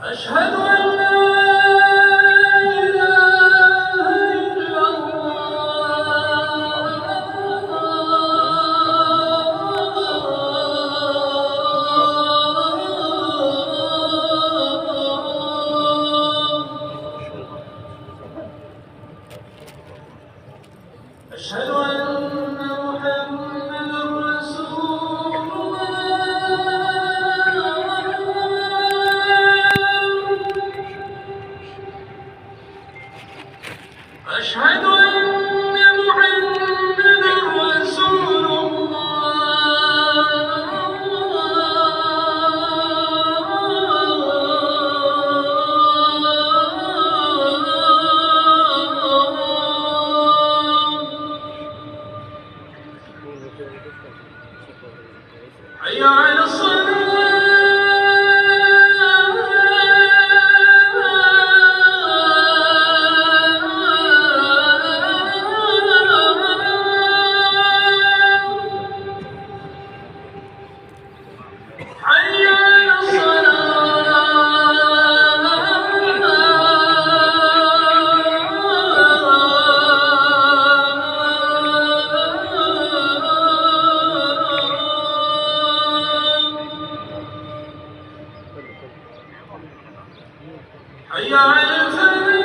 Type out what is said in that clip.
أشهد أن لا إله إلا الله. أشهد أن محمدًا رسول الله. أشهد أن محمدًا رسول الله. حي على الصلاة. حي على الصلاة. حي على الفلاح.